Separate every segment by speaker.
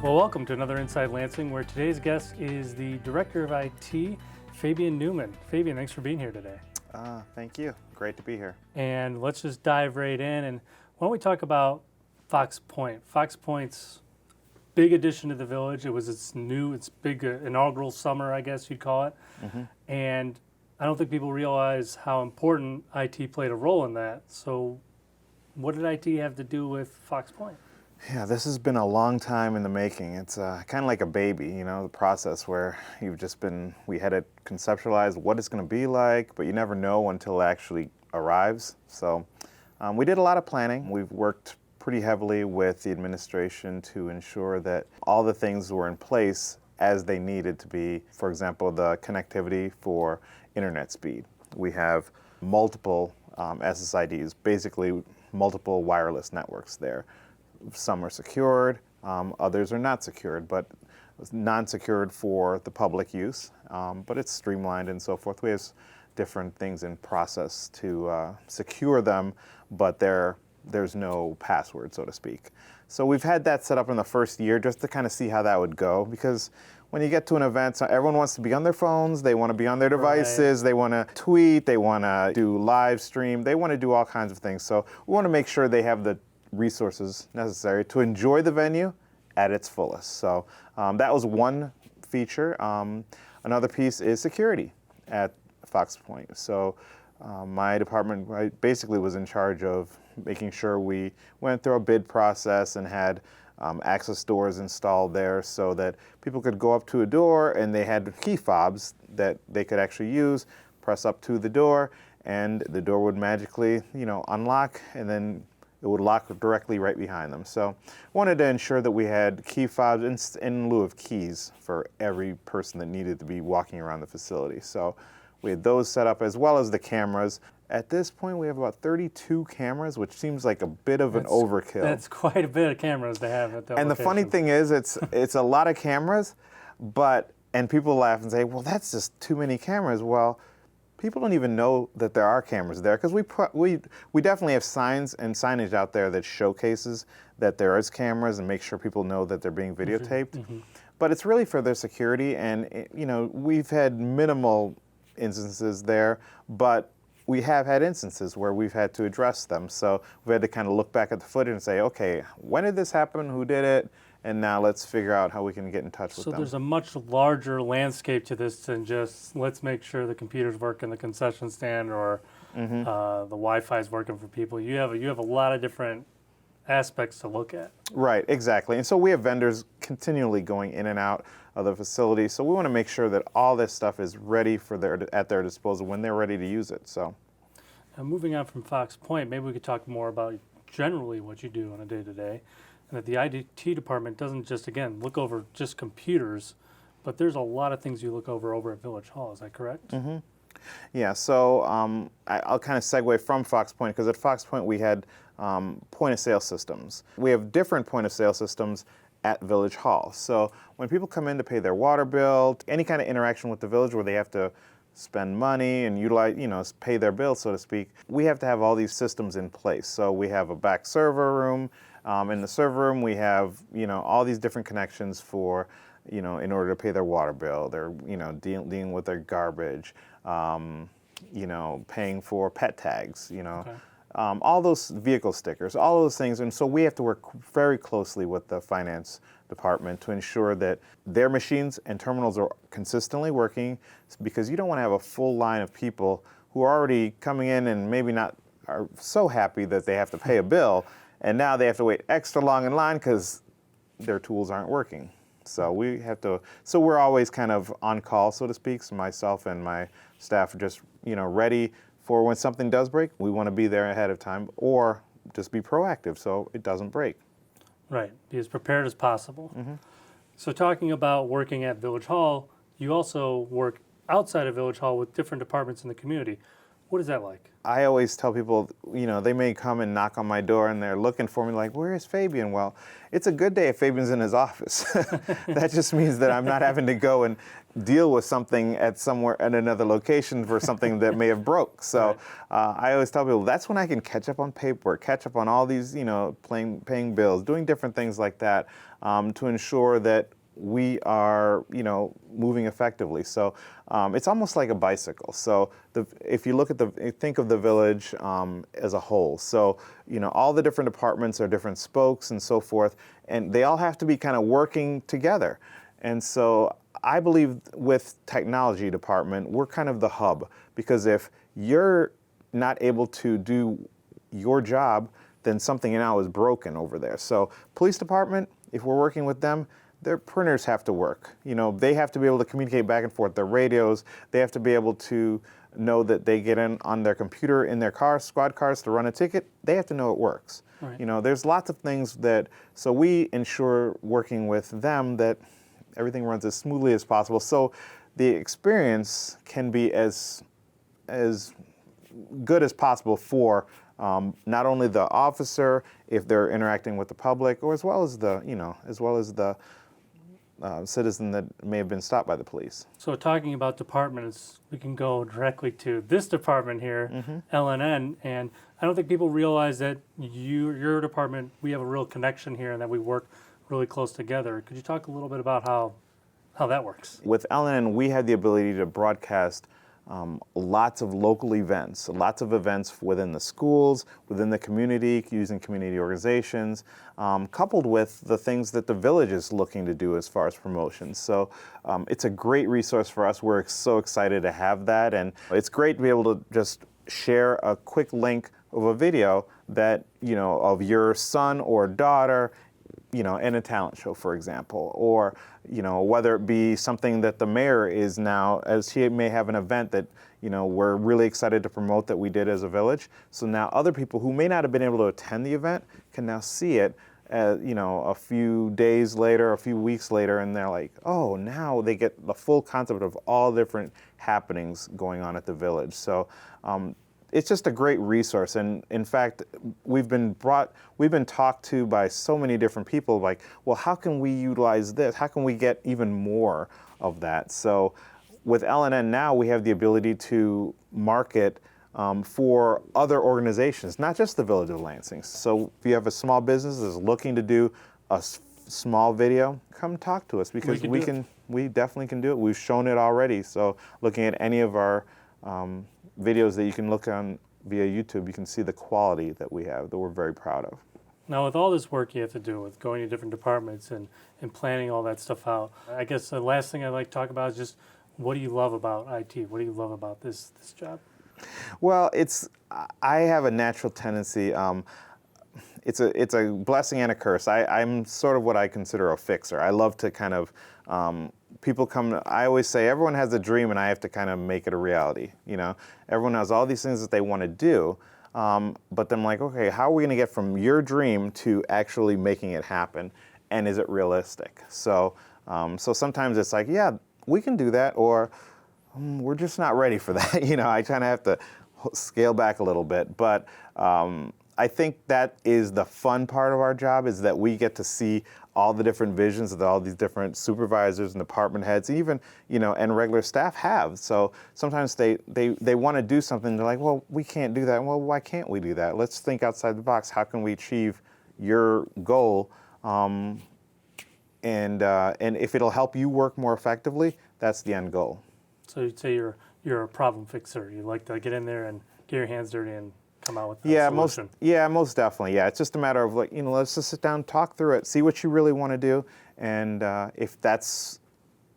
Speaker 1: Well, welcome to another Inside Lansing, where today's guest is the Director of IT, Fabian Newman. Fabian, thanks for being here today.
Speaker 2: Thank you. Great to be here.
Speaker 1: And let's just dive right in. And why don't we talk about Fox Point? Fox Point's big addition to the village. It was its big inaugural summer, I guess you'd call it. And I don't think people realize how important IT played a role in that. So what did IT have to do with Fox Point?
Speaker 2: Yeah, this has been a long time in the making. It's kind of like a baby, the process where we had it conceptualized what it's going to be like, but you never know until it actually arrives. So we did a lot of planning. We've worked pretty heavily with the administration to ensure that all the things were in place as they needed to be. For example, the connectivity for internet speed. We have multiple SSIDs, basically multiple wireless networks there. Some are secured, others are not secured, but non-secured for the public use, but it's streamlined and so forth. We have different things in process to secure them, but there's no password, so to speak. So we've had that set up in the first year just to kind of see how that would go, because when you get to an event, everyone wants to be on their phones, they want to be on their devices, They want to tweet, they want to do live stream, they want to do all kinds of things. So we want to make sure they have the resources necessary to enjoy the venue at its fullest. So that was one feature. Another piece is security at Fox Point. So my department basically was in charge of making sure we went through a bid process and had access doors installed there so that people could go up to a door and they had key fobs that they could actually use, press up to the door, and the door would magically, unlock, and then it would lock directly right behind them. So wanted to ensure that we had key fobs in lieu of keys for every person that needed to be walking around the facility. So we had those set up as well as the cameras. At this point, we have about 32 cameras, which seems like a bit of an overkill.
Speaker 1: That's quite a bit of cameras to have at the
Speaker 2: And
Speaker 1: location.
Speaker 2: the funny thing is, it's a lot of cameras, and people laugh and say, well, that's just too many cameras. Well, people don't even know that there are cameras there, because we definitely have signs and signage out there that showcases that there is cameras and make sure people know that they're being videotaped. But it's really for their security, and we've had minimal instances there, but we have had instances where we've had to address them. So we've had to kind of look back at the footage and say, okay, when did this happen? Who did it? And now let's figure out how we can get in touch with them.
Speaker 1: So there's a much larger landscape to this than just let's make sure the computers work in the concession stand or the Wi-Fi is working for people. You have a lot of different aspects to look at.
Speaker 2: Right, exactly. And so we have vendors continually going in and out of the facility. So we want to make sure that all this stuff is ready at their disposal when they're ready to use it. So,
Speaker 1: now moving on from Fox Point, maybe we could talk more about generally what you do on a day-to-day. And that the IT department doesn't just, again, look over just computers, but there's a lot of things you look over at Village Hall. Is that correct?
Speaker 2: Yeah, so I'll kind of segue from Fox Point, because at Fox Point we had point-of-sale systems. We have different point-of-sale systems at Village Hall. So when people come in to pay their water bill, any kind of interaction with the village where they have to spend money and utilize, pay their bill, so to speak, we have to have all these systems in place. So we have a back server room. In the server room, we have, all these different connections for, in order to pay their water bill. They're, dealing with their garbage, paying for pet tags,
Speaker 1: Okay.
Speaker 2: All those vehicle stickers, all those things. And so we have to work very closely with the finance department to ensure that their machines and terminals are consistently working, because you don't want to have a full line of people who are already coming in and maybe not are so happy that they have to pay a bill, and now they have to wait extra long in line because their tools aren't working. So we're always kind of on call, so to speak. So myself and my staff are just, ready for when something does break. We want to be there ahead of time, or just be proactive so it doesn't break.
Speaker 1: Right, be as prepared as possible. So talking about working at Village Hall, you also work outside of Village Hall with different departments in the community. What is that like?
Speaker 2: I always tell people, they may come and knock on my door and they're looking for me like, where is Fabian? Well, it's a good day if Fabian's in his office. That just means that I'm not having to go and deal with something at another location for something that may have broke. So I always tell people that's when I can catch up on paperwork, catch up on all these, paying bills, doing different things like that to ensure that we are, moving effectively. So it's almost like a bicycle. So if you think of the village as a whole, so, all the different departments are different spokes and so forth, and they all have to be kind of working together. And so I believe with technology department, we're kind of the hub, because if you're not able to do your job, then something now is broken over there. So police department, if we're working with them, their printers have to work. They have to be able to communicate back and forth. Their radios, they have to be able to know that they get in on their computer in their car, squad cars to run a ticket. They have to know it works. Right. There's lots of things so we ensure working with them that everything runs as smoothly as possible. So the experience can be as good as possible for not only the officer, if they're interacting with the public, or as well as the citizen that may have been stopped by the police.
Speaker 1: So talking about departments, we can go directly to this department here, LNN, and I don't think people realize that your department, we have a real connection here and that we work really close together. Could you talk a little bit about how that works?
Speaker 2: With LNN, we have the ability to broadcast lots of local events, lots of events within the schools, within the community, using community organizations, coupled with the things that the village is looking to do as far as promotions. So it's a great resource for us. We're so excited to have that, and it's great to be able to just share a quick link of a video that, of your son or daughter, in a talent show, for example, or, whether it be something that the mayor is now, as he may have an event that, we're really excited to promote that we did as a village. So now other people who may not have been able to attend the event can now see it, a few days later, a few weeks later, and they're like, oh, now they get the full concept of all different happenings going on at the village. So it's just a great resource, and in fact, we've been talked to by so many different people, like, well, how can we utilize this? How can we get even more of that? So with LNN now, we have the ability to market for other organizations, not just the Village of Lansing. So if you have a small business that's looking to do a small video, come talk to us, because we definitely can do it. We've shown it already. So looking at any of our videos that you can look on via YouTube, you can see the quality that we have, that we're very proud of.
Speaker 1: Now, with all this work you have to do with going to different departments and planning all that stuff out, I guess the last thing I'd like to talk about is just, what do you love about IT? What do you love about this job?
Speaker 2: Well, I have a natural tendency, it's a blessing and a curse. I'm sort of what I consider a fixer. I love to kind of, I always say everyone has a dream and I have to kind of make it a reality. Everyone has all these things that they want to do, but then I'm like, okay, how are we going to get from your dream to actually making it happen? And is it realistic? So sometimes it's like, yeah, we can do that, or we're just not ready for that. I kind of have to scale back a little bit, but I think that is the fun part of our job, is that we get to see all the different visions that all these different supervisors and department heads, even, and regular staff have. So sometimes they want to do something. They're like, well, we can't do that. Well, why can't we do that? Let's think outside the box. How can we achieve your goal? And if it'll help you work more effectively, that's the end goal.
Speaker 1: So you'd say you're a problem fixer. You like to get in there and get your hands dirty and come out with a solution.
Speaker 2: Most definitely. Yeah, it's just a matter of let's just sit down, talk through it, see what you really want to do, and if that's,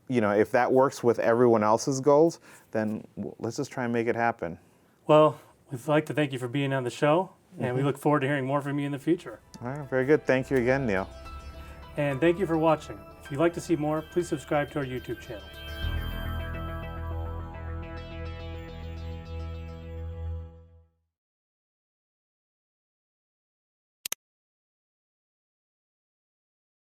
Speaker 2: if that works with everyone else's goals, then let's just try and make it happen.
Speaker 1: Well, we'd like to thank you for being on the show, and we look forward to hearing more from you in the future.
Speaker 2: All right, very good. Thank you again, Neil.
Speaker 1: And thank you for watching. If you'd like to see more, please subscribe to our YouTube channel.